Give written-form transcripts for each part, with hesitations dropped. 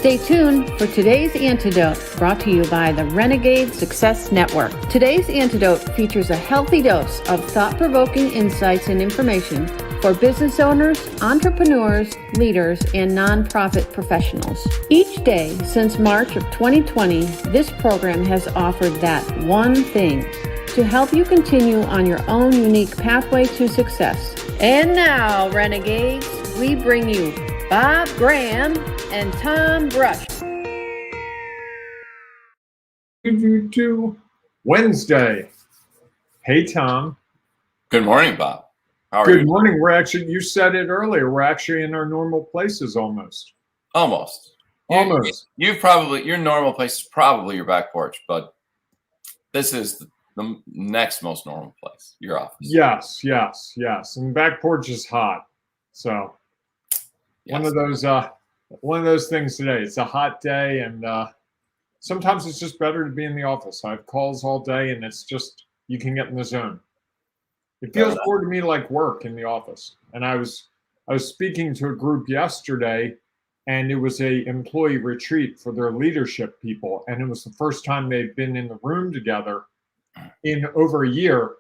Stay tuned for today's Antidote, brought to you by the Renegade Success Network. Today's Antidote features a healthy dose of thought-provoking insights and information for business owners, entrepreneurs, leaders, and nonprofit professionals. Each day since March of 2020, this program has offered that one thing to help you continue on your own unique pathway to success. And now, Renegades, we bring you Bob Graham and Tom Brush. Wednesday. Hey, Tom. Good morning, Bob. How are you? Good morning. You said it earlier, we're actually in our normal places almost. Almost. Your normal place is probably your back porch, but this is the next most normal place, your office. Yes. And the back porch is hot. So Yes. one of those things today. It's a hot day, and sometimes it's just better to be in the office. I have calls all day, and it's just, you can get in the zone. It feels more to me like work in the office. And I was speaking to a group yesterday, and it was a employee retreat for their leadership people, and it was the first time they'd been in the room together in over a year.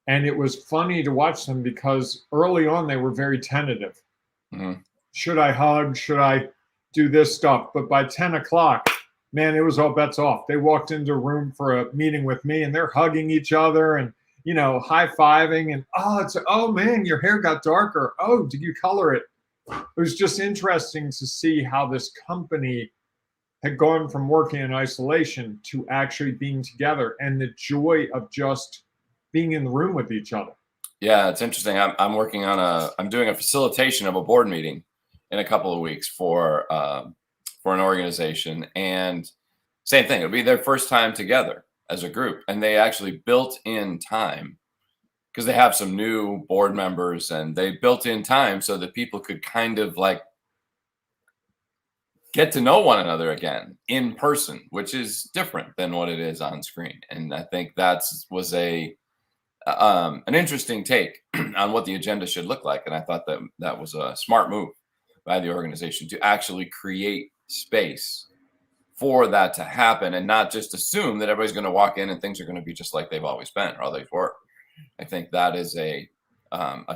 And it was funny to watch them because early on they were very tentative. Mm-hmm. Should I hug? Should I do this stuff? But by 10 o'clock, man, it was all bets off. They walked into a room for a meeting with me, and they're hugging each other and, high-fiving, and oh man, your hair got darker. Oh, did you color it? It was just interesting to see how this company had gone from working in isolation to actually being together, and the joy of just being in the room with each other. Yeah, it's interesting. I'm doing a facilitation of a board meeting in a couple of weeks for an organization, and same thing. It'll be their first time together as a group, and they actually built in time because they have some new board members, and they built in time so that people could kind of like get to know one another again in person, which is different than what it is on screen. And I think was an interesting take on what the agenda should look like. And I thought that was a smart move by the organization to actually create space for that to happen, and not just assume that everybody's going to walk in and things are going to be just like they've always been or always were. I think that is a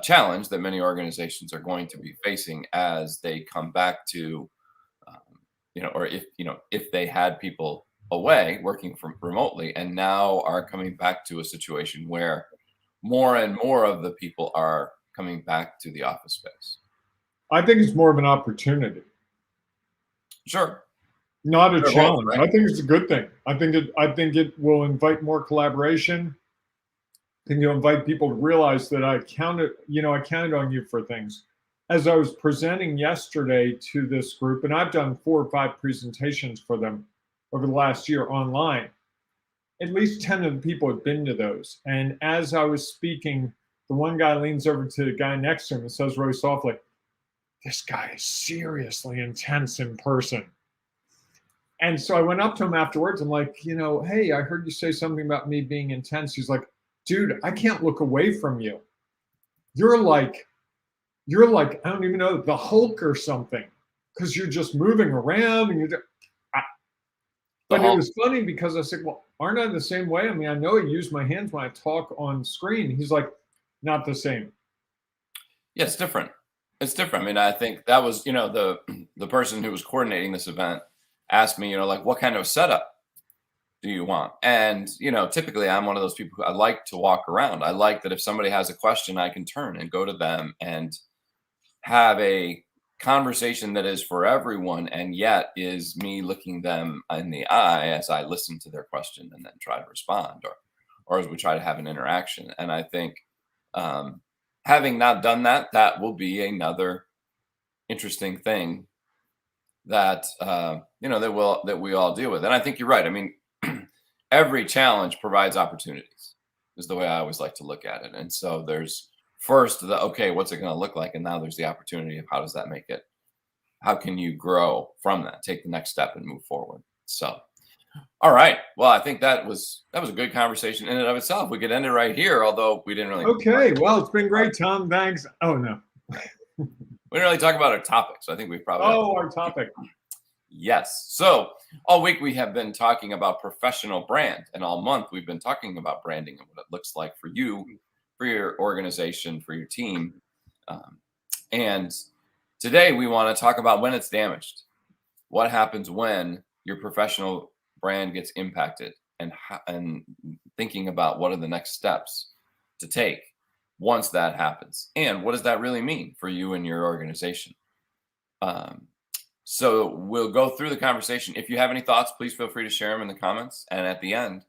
challenge that many organizations are going to be facing as they come back to, or if they had people away working from remotely and now are coming back to a situation where more and more of the people are coming back to the office space. I think it's more of an opportunity. Sure. Not a challenge. Right? I think it's a good thing. I think it will invite more collaboration. I think you'll invite people to realize that I counted on you for things. As I was presenting yesterday to this group, and I've done 4 or 5 presentations for them over the last year online, at least 10 of the people have been to those. And as I was speaking, the one guy leans over to the guy next to him and says really softly, "This guy is seriously intense in person." And so I went up to him afterwards. I'm like, hey, I heard you say something about me being intense. He's like, "Dude, I can't look away from you. You're like, I don't even know, the Hulk or something, because you're just moving around." And but it was funny because I said, "Well, aren't I the same way? I mean, I know I use my hands when I talk on screen." He's like, "Not the same." Yeah, it's different. It's different. I mean, I think that was, the person who was coordinating this event asked me, what kind of setup do you want? And, typically I'm one of those people who I like to walk around. I like that if somebody has a question, I can turn and go to them and have a conversation that is for everyone, and yet is me looking them in the eye as I listen to their question and then try to respond, or as we try to have an interaction. And I think having not done that, that will be another interesting thing that that we all deal with. And I think you're right. I mean, every challenge provides opportunities, is the way I always like to look at it. And so there's first what's it going to look like? And now there's the opportunity of how does that make it? How can you grow from that? Take the next step and move forward. So, all right. Well, I think that was a good conversation in and of itself. We could end it right here, although we didn't really. Okay. Well, it's been great, Tom. Thanks. Oh, no. We didn't really talk about our topic, so I think we probably. Oh, our topic. Yes. So all week we have been talking about professional brand, and all month we've been talking about branding and what it looks like for you, for your organization, for your team. Um, and today we want to talk about when it's damaged. What happens when your professional brand gets impacted, and thinking about what are the next steps to take once that happens, and what does that really mean for you and your organization. Um, so we'll go through the conversation. If you have any thoughts, please feel free to share them in the comments. And at the end,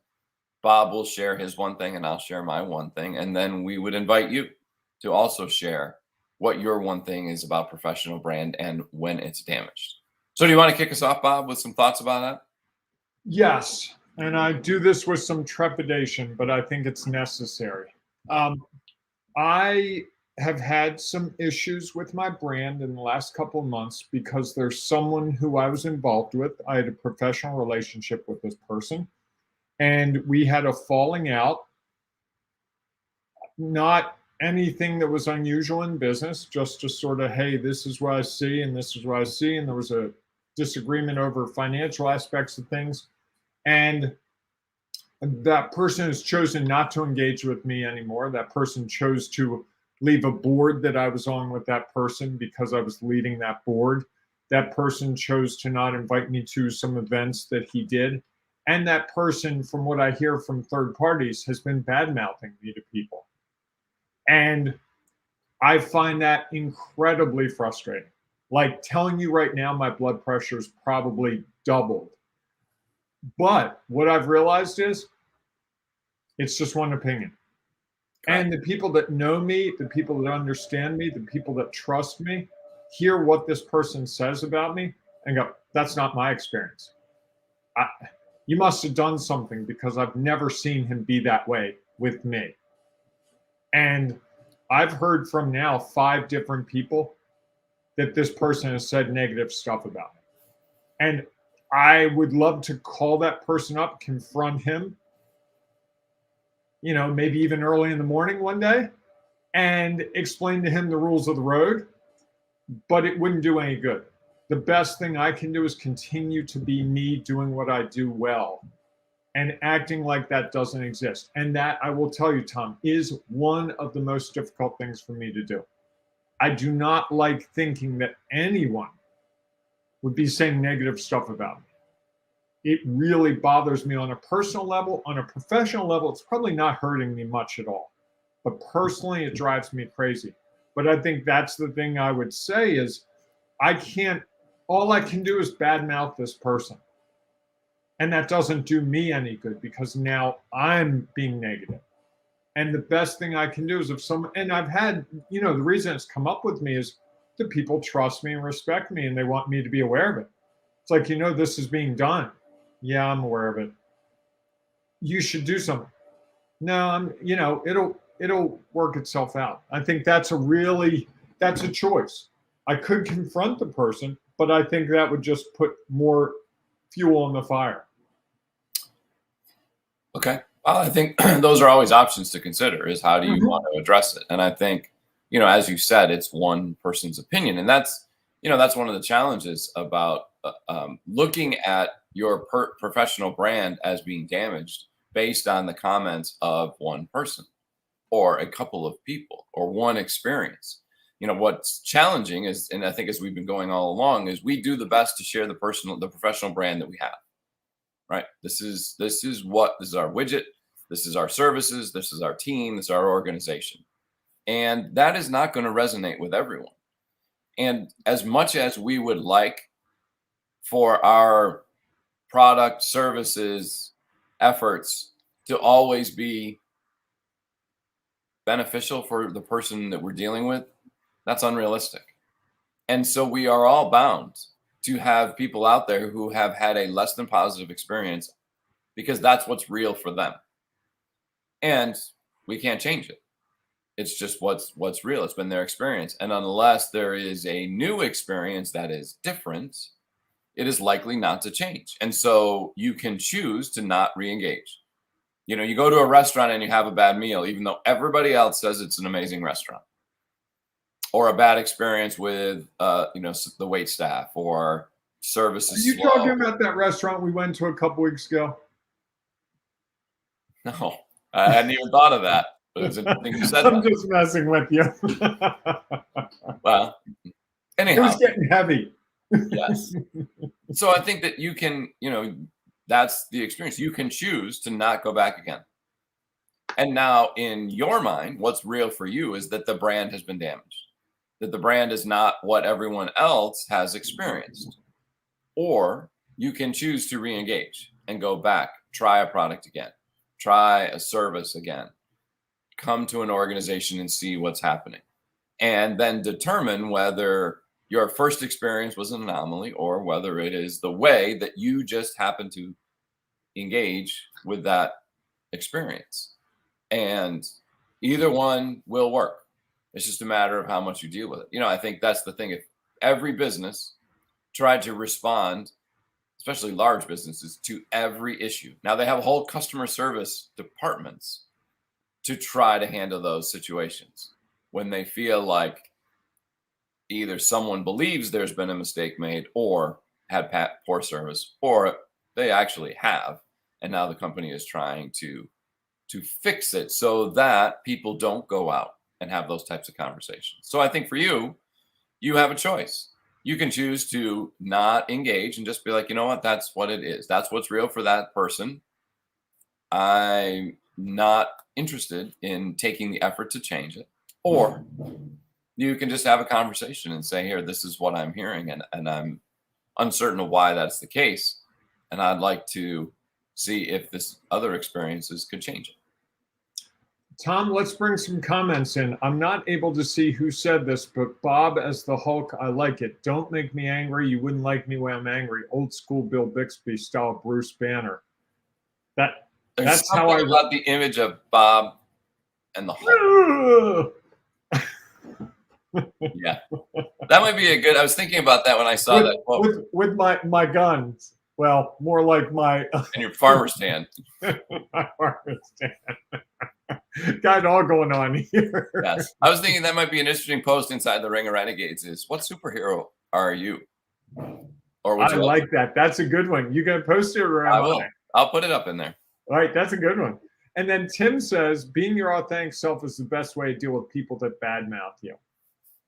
Bob will share his one thing and I'll share my one thing. And then we would invite you to also share what your one thing is about professional brand and when it's damaged. So do you want to kick us off, Bob, with some thoughts about that? Yes. And I do this with some trepidation, but I think it's necessary. I have had some issues with my brand in the last couple of months because there's someone who I was involved with. I had a professional relationship with this person, and we had a falling out. Not anything that was unusual in business, just sort of, hey, this is what I see and this is what I see. And there was a disagreement over financial aspects of things. And that person has chosen not to engage with me anymore. That person chose to leave a board that I was on with that person because I was leading that board. That person chose to not invite me to some events that he did. And that person, from what I hear from third parties, has been bad-mouthing me to people. And I find that incredibly frustrating. Like telling you right now, my blood pressure is probably doubled. But what I've realized is it's just one opinion. And the people that know me, the people that understand me, the people that trust me, hear what this person says about me and go, that's not my experience. You must have done something because I've never seen him be that way with me. And I've heard from now 5 different people that this person has said negative stuff about me. And I would love to call that person up, confront him, maybe even early in the morning one day, and explain to him the rules of the road, but it wouldn't do any good. The best thing I can do is continue to be me, doing what I do well, and acting like that doesn't exist. And that, I will tell you, Tom, is one of the most difficult things for me to do. I do not like thinking that anyone would be saying negative stuff about me. It really bothers me on a personal level. On a professional level, it's probably not hurting me much at all. But personally, it drives me crazy. But I think that's the thing I would say is all I can do is badmouth this person. And that doesn't do me any good because now I'm being negative. And the best thing I can do is and I've had, the reason it's come up with me is the people trust me and respect me and they want me to be aware of it. It's like, this is being done. Yeah, I'm aware of it. You should do something. No, it'll work itself out. I think that's a choice. I could confront the person, but I think that would just put more fuel on the fire. Okay. Well, I think those are always options to consider is how do you want to address it? And I think, as you said, it's one person's opinion. And that's one of the challenges about looking at your professional brand as being damaged based on the comments of one person or a couple of people or one experience. What's challenging is, and I think as we've been going all along, is we do the best to share the professional brand that we have. Right. This is our widget. This is our services. This is our team. This is our organization. And that is not going to resonate with everyone. And as much as we would like for our product, services, efforts to always be beneficial for the person that we're dealing with, that's unrealistic. And so we are all bound to have people out there who have had a less than positive experience because that's what's real for them. And we can't change it. It's just what's real. It's been their experience. And unless there is a new experience that is different, it is likely not to change. And so you can choose to not re-engage. You go to a restaurant and you have a bad meal, even though everybody else says it's an amazing restaurant. Or a bad experience with, the wait staff or, service Are is you slow. talking about that restaurant we went to a couple weeks ago? No, I hadn't even thought of that. But it's interesting you said I'm that. just messing with you. Well, It anyhow, was getting heavy. yes. So I think that you can, that's the experience. You can choose to not go back again. And now in your mind, what's real for you is that the brand has been damaged, that the brand is not what everyone else has experienced. Or you can choose to re-engage and go back, try a product again, try a service again, come to an organization and see what's happening, and then determine whether your first experience was an anomaly or whether it is the way that you just happen to engage with that experience. And either one will work. It's just a matter of how much you deal with it. I think that's the thing. If every business tried to respond, especially large businesses, to every issue, now they have whole customer service departments to try to handle those situations when they feel like either someone believes there's been a mistake made or had poor service, or they actually have, and now the company is trying to fix it so that people don't go out and have those types of conversations. So I think for you, you have a choice. You can choose to not engage and just be like, you know what, that's what it is. That's what's real for that person. I'm not interested in taking the effort to change it. Or you can just have a conversation and say, here, this is what I'm hearing, and I'm uncertain of why that's the case. And I'd like to see if this other experiences could change it. Tom, let's bring some comments in. I'm not able to see who said this, but Bob as the Hulk, I like it. Don't make me angry. You wouldn't like me when I'm angry. Old school Bill Bixby style Bruce Banner. That's how I about the image of Bob and the Hulk. Yeah, that might be a good. I was thinking about that when I saw that quote. With my guns. Well, more like my and your farmer's stand. My farmer's stand. Got it all going on here. Yes, I was thinking that might be an interesting post inside the Ring of Renegades. Is what superhero are you? Or I like that. That's a good one. You gonna post it or am I will. I'll put it up in there. All right, that's a good one. And then Tim says, being your authentic self is the best way to deal with people that badmouth you.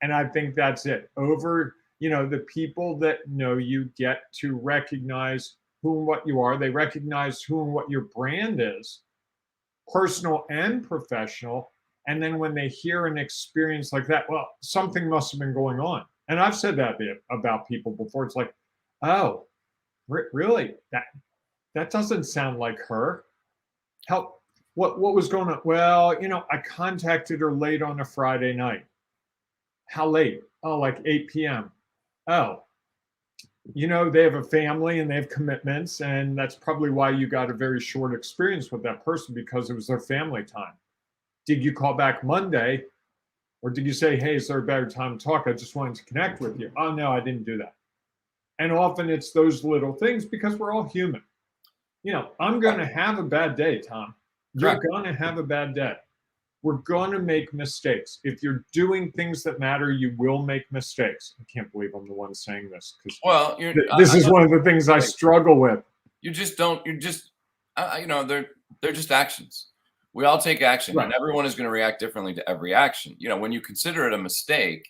And I think that's it. The people that know you get to recognize who and what you are. They recognize who and what your brand is, personal and professional. And then when they hear an experience like that, well, something must have been going on. And I've said that about people before. It's like, oh, really? That doesn't sound like her. Help. What was going on? Well, I contacted her late on a Friday night. How late? Oh, like 8 p.m. Oh, they have a family and they have commitments, and that's probably why you got a very short experience with that person, because it was their family time. Did you call back Monday, or did you say, hey, is there a better time to talk? I just wanted to connect with you. Oh, no, I didn't do that. And often it's those little things, because we're all human. I'm going to have a bad day, Tom. You're going to have a bad day. We're going to make mistakes. If you're doing things that matter, you will make mistakes. I can't believe I'm the one saying this, because this is one of the things I struggle with. They're just actions. We all take action, and everyone is going to react differently to every action. When you consider it a mistake,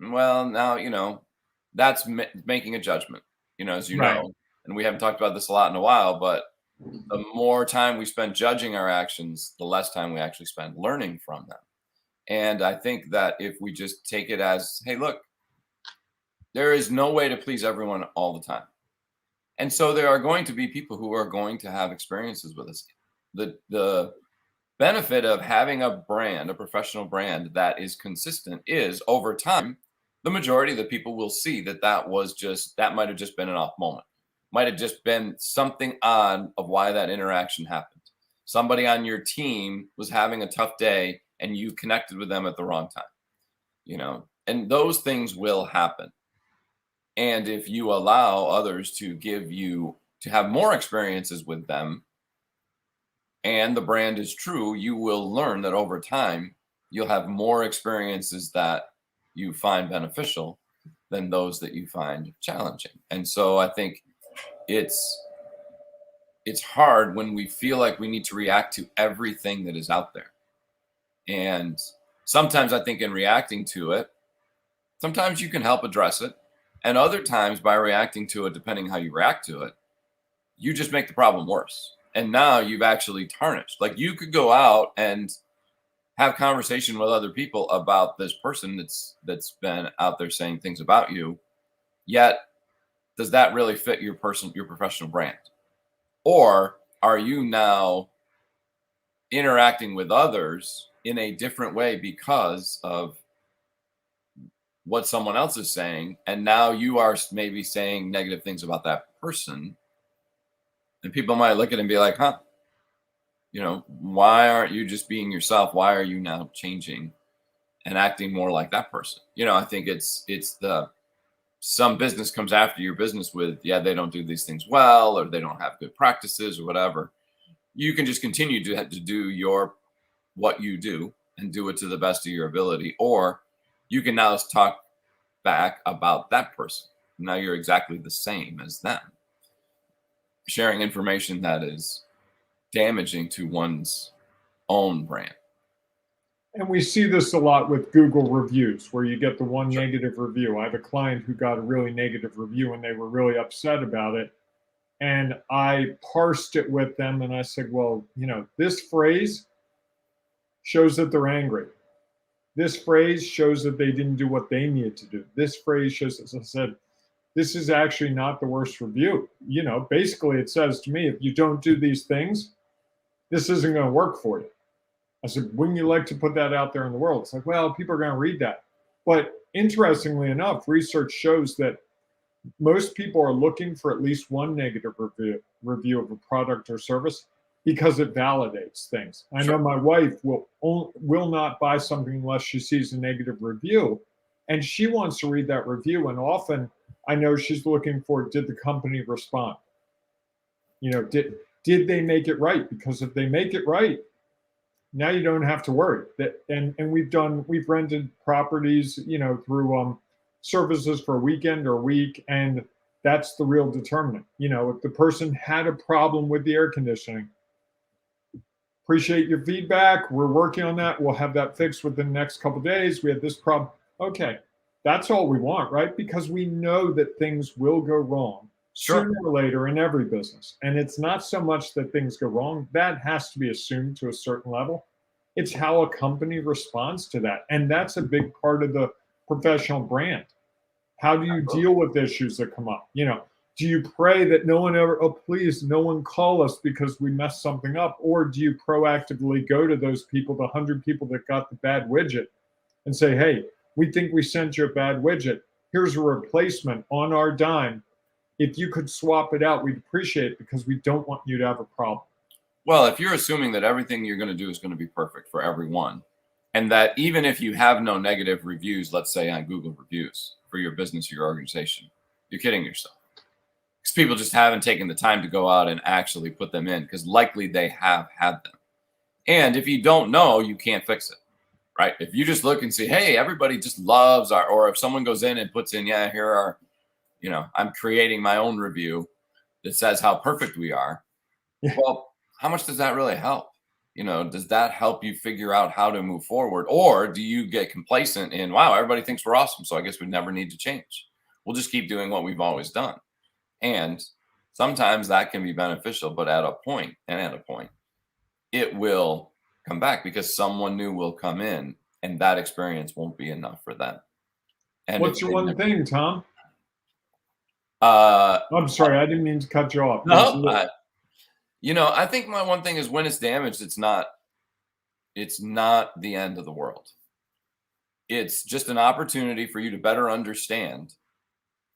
well, now, that's making a judgment, as you know, and we haven't talked about this a lot in a while, but the more time we spend judging our actions, the less time we actually spend learning from them. And I think that if we just take it as, hey, look, there is no way to please everyone all the time. And so there are going to be people who are going to have experiences with us. The benefit of having a brand, a professional brand that is consistent, is over time, the majority of the people will see that that might have just been an off moment. Might have just been something odd of why that interaction happened. Somebody on your team was having a tough day and you connected with them at the wrong time, and those things will happen. And if you allow others to have more experiences with them, and the brand is true, you will learn that over time, you'll have more experiences that you find beneficial than those that you find challenging. And so I think it's hard when we feel like we need to react to everything that is out there. And sometimes I think in reacting to it, sometimes you can help address it. And other times by reacting to it, depending how you react to it, you just make the problem worse. And now you've actually tarnished. Like you could go out and have conversation with other people about this person that's been out there saying things about you. Yet, does that really fit your professional brand? Or are you now interacting with others in a different way because of what someone else is saying? And now you are maybe saying negative things about that person. And people might look at it and be like, huh, why aren't you just being yourself? Why are you now changing and acting more like that person? I think it's some business comes after your business with, they don't do these things well, or they don't have good practices or whatever. You can just continue to have to do what you do and do it to the best of your ability. Or you can now talk back about that person. Now you're exactly the same as them, sharing information that is damaging to one's own brand. And we see this a lot with Google reviews, where you get the one negative review. I have a client who got a really negative review and they were really upset about it. And I parsed it with them and I said, well, this phrase shows that they're angry. This phrase shows that they didn't do what they needed to do. This phrase shows, as I said, this is actually not the worst review. Basically it says to me, if you don't do these things, this isn't going to work for you. I said, wouldn't you like to put that out there in the world? It's like, well, people are going to read that. But interestingly enough, research shows that most people are looking for at least one negative review of a product or service because it validates things. I know my wife will not buy something unless she sees a negative review, and she wants to read that review. And often I know she's looking for, did the company respond? Did they make it right? Because if they make it right, now you don't have to worry. And we've rented properties, through services for a weekend or a week, and that's the real determinant. If the person had a problem with the air conditioning, appreciate your feedback. We're working on that. We'll have that fixed within the next couple of days. We had this problem. Okay, that's all we want, right? Because we know that things will go wrong sooner or later in every business. And it's not so much that things go wrong. That has to be assumed to a certain level. It's how a company responds to that. And that's a big part of the professional brand. How do you deal with issues that come up? Do you pray that no one ever, please, no one call us because we messed something up? Or do you proactively go to those people, the 100 people that got the bad widget, and say, hey, we think we sent you a bad widget. Here's a replacement on our dime. If you could swap it out, we'd appreciate it because we don't want you to have a problem. Well, if you're assuming that everything you're going to do is going to be perfect for everyone, and that even if you have no negative reviews, let's say on Google reviews for your business or your organization, you're kidding yourself. Because people just haven't taken the time to go out and actually put them in, because likely they have had them. And if you don't know, you can't fix it, right? If you just look and see, hey, everybody just loves or if someone goes in and puts in, here are, I'm creating my own review that says how perfect we are. Yeah. Well, how much does that really help? Does that help you figure out how to move forward? Or do you get complacent in, wow, everybody thinks we're awesome, so I guess we never need to change. We'll just keep doing what we've always done. And sometimes that can be beneficial, but at a point, it will come back because someone new will come in and that experience won't be enough for them. And what's your one thing, Tom? I'm sorry, I didn't mean to cut you off. No, I think my one thing is when it's damaged, it's not the end of the world. It's just an opportunity for you to better understand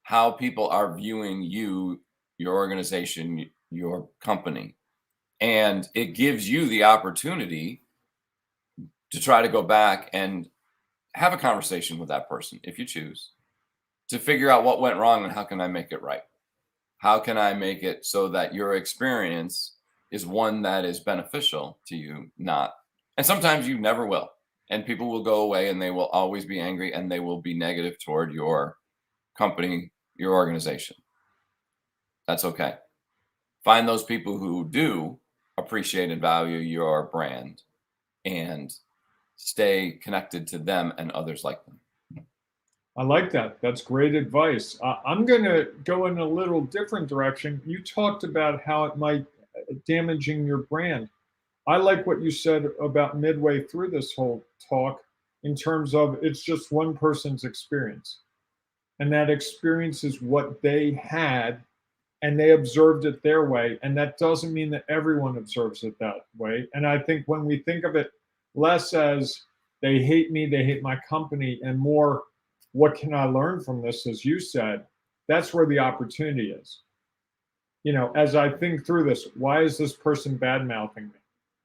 how people are viewing you, your organization, your company. And it gives you the opportunity to try to go back and have a conversation with that person, if you choose, to figure out what went wrong and how can I make it right? How can I make it so that your experience is one that is beneficial to you, not. And sometimes you never will. And people will go away and they will always be angry and they will be negative toward your company, your organization. That's okay. Find those people who do appreciate and value your brand and stay connected to them and others like them. I like that. That's great advice. I'm going to go in a little different direction. You talked about how it might damaging your brand. I like what you said about midway through this whole talk in terms of it's just one person's experience. And that experience is what they had and they observed it their way. And that doesn't mean that everyone observes it that way. And I think when we think of it less as they hate me, they hate my company, and more, what can I learn from this, as you said, that's where the opportunity is. You know, as I think through this, why is this person bad mouthing me?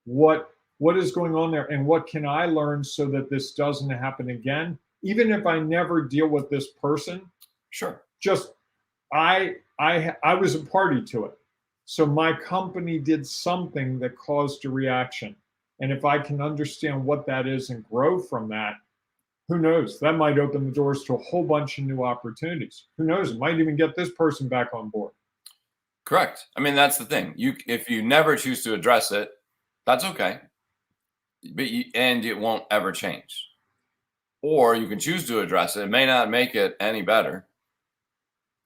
What is going on there? And what can I learn so that this doesn't happen again? Even if I never deal with this person, sure. Just I was a party to it. So my company did something that caused a reaction. And if I can understand what that is and grow from that, who knows? That might open the doors to a whole bunch of new opportunities. Who knows? It might even get this person back on board. Correct. I mean, that's the thing. If you never choose to address it, that's okay. But and it won't ever change. Or you can choose to address it. It may not make it any better.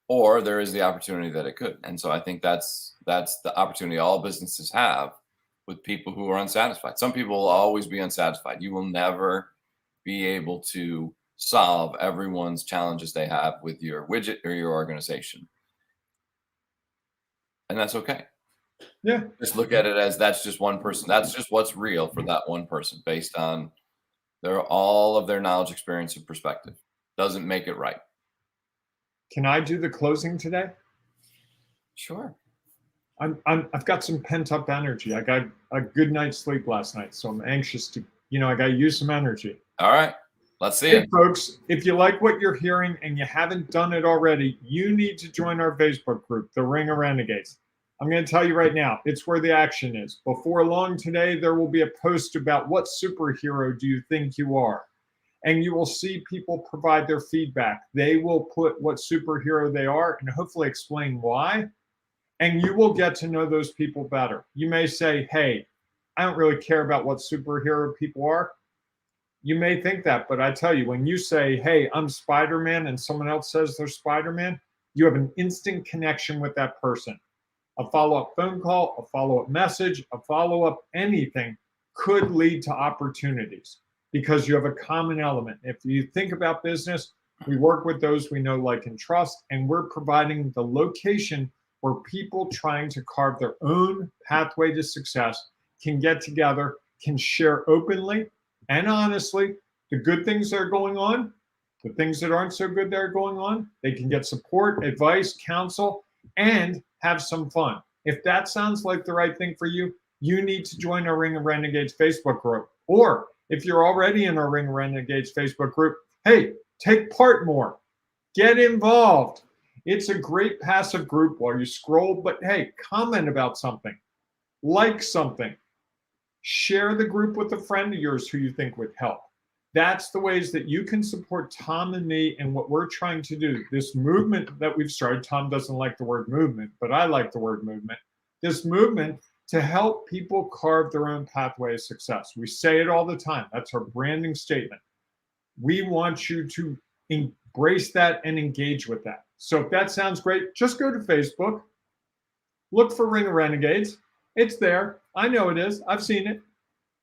Or there is the opportunity that it could. And so I think that's the opportunity all businesses have with people who are unsatisfied. Some people will always be unsatisfied. You will never be able to solve everyone's challenges they have with your widget or your organization. And that's okay. Yeah. Just look at it as that's just one person. That's just what's real for that one person based on all of their knowledge, experience, and perspective. Doesn't make it right. Can I do the closing today? Sure. I've got some pent up energy. I got a good night's sleep last night, so I'm anxious to, I got to use some energy. All right. Let's see it. Folks, if you like what you're hearing and you haven't done it already, you need to join our Facebook group, The Ring of Renegades. I'm going to tell you right now, it's where the action is. Before long today, there will be a post about what superhero do you think you are? And you will see people provide their feedback. They will put what superhero they are and hopefully explain why. And you will get to know those people better. You may say, hey, I don't really care about what superhero people are. You may think that, but I tell you, when you say, hey, I'm Spider-Man, and someone else says they're Spider-Man, you have an instant connection with that person. A follow-up phone call, a follow-up message, a follow-up anything could lead to opportunities because you have a common element. If you think about business, we work with those we know, like, and trust, and we're providing the location where people trying to carve their own pathway to success can get together, can share openly and honestly the good things that are going on, the things that aren't so good that are going on. They can get support, advice, counsel, and have some fun. If that sounds like the right thing for you, you need to join our Ring of Renegades Facebook group. Or if you're already in our Ring of Renegades Facebook group, hey, take part more. Get involved. It's a great passive group while you scroll, but hey, comment about something, like something. Share the group with a friend of yours who you think would help. That's the ways that you can support Tom and me and what we're trying to do. This movement that we've started, Tom doesn't like the word movement, but I like the word movement. This movement to help people carve their own pathway of success. We say it all the time. That's our branding statement. We want you to embrace that and engage with that. So if that sounds great, just go to Facebook, look for Ring of Renegades. It's there. I know it is. I've seen it.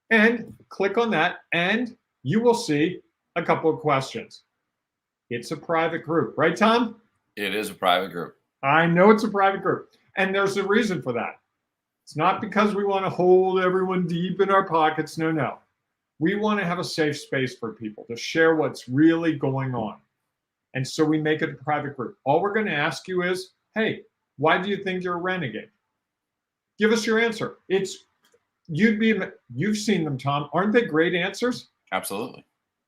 And click on that, and you will see a couple of questions. It's a private group, right, Tom? It is a private group. I know it's a private group. And there's a reason for that. It's not because we want to hold everyone deep in our pockets. No, no. We want to have a safe space for people to share what's really going on. And so we make it a private group. All we're going to ask you is, hey, why do you think you're a renegade? Give us your answer. You've seen them, Tom. Aren't they great answers? Absolutely.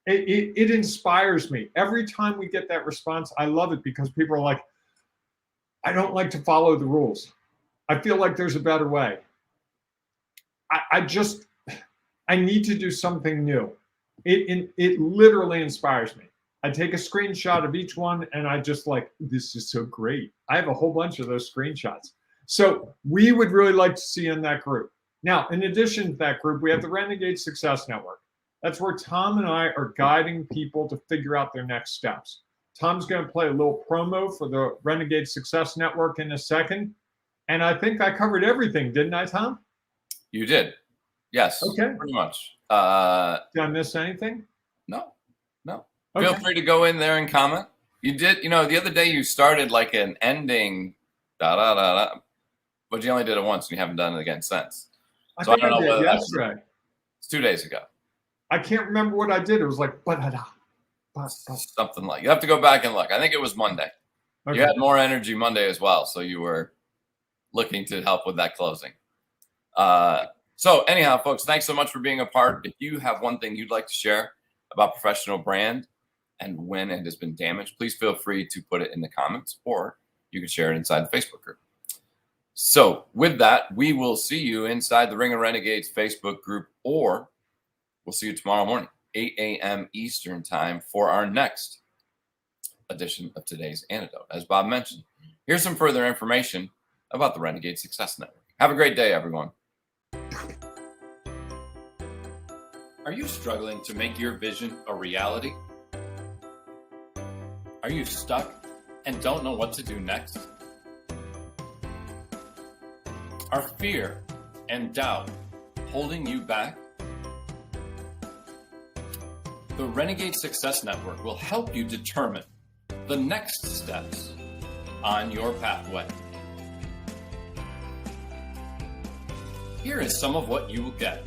It inspires me. Every time we get that response, I love it because people are like, I don't like to follow the rules. I feel like there's a better way. I need to do something new. It literally inspires me. I take a screenshot of each one and I just like, this is so great. I have a whole bunch of those screenshots. So we would really like to see you in that group. Now, in addition to that group, we have the Renegade Success Network. That's where Tom and I are guiding people to figure out their next steps. Tom's going to play a little promo for the Renegade Success Network in a second. And I think I covered everything, didn't I, Tom? You did. Yes. Okay. Pretty much. Did I miss anything? No. Okay. Feel free to go in there and comment. You did, the other day you started like an ending, but you only did it once and you haven't done it again since. I think I did yesterday. It's 2 days ago. I can't remember what I did. It was like, something like, you have to go back and look. I think it was Monday. Okay. You had more energy Monday as well. So you were looking to help with that closing. So anyhow, folks, thanks so much for being a part. If you have one thing you'd like to share about professional brand and when it has been damaged, please feel free to put it in the comments, or you can share it inside the Facebook group. So with that, we will see you inside the Ring of Renegades Facebook group, or we'll see you tomorrow morning, 8 a.m. Eastern time, for our next edition of today's Antidote. As Bob mentioned, here's some further information about the Renegade Success Network. Have a great day, everyone. Are you struggling to make your vision a reality? Are you stuck and don't know what to do next? Are fear and doubt holding you back? The Renegade Success Network will help you determine the next steps on your pathway. Here is some of what you will get.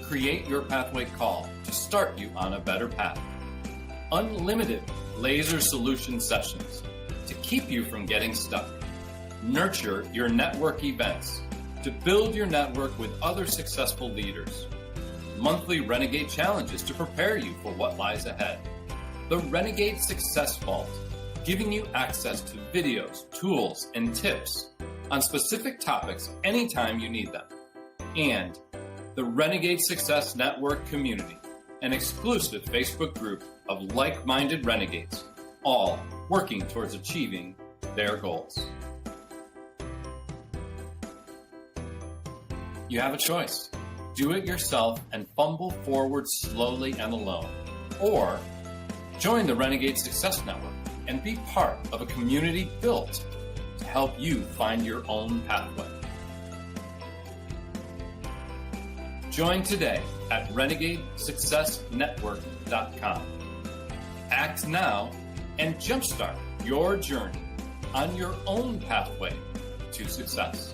Create your pathway call to start you on a better path. Unlimited laser solution sessions to keep you from getting stuck. Nurture your network events to build your network with other successful leaders. Monthly Renegade challenges to prepare you for what lies ahead. The Renegade Success Vault, giving you access to videos, tools, and tips on specific topics anytime you need them. And the Renegade Success Network community, an exclusive Facebook group of like-minded renegades, all working towards achieving their goals. You have a choice. Do it yourself and fumble forward slowly and alone. Or join the Renegade Success Network and be part of a community built to help you find your own pathway. Join today at renegadesuccessnetwork.com. Act now and jumpstart your journey on your own pathway to success.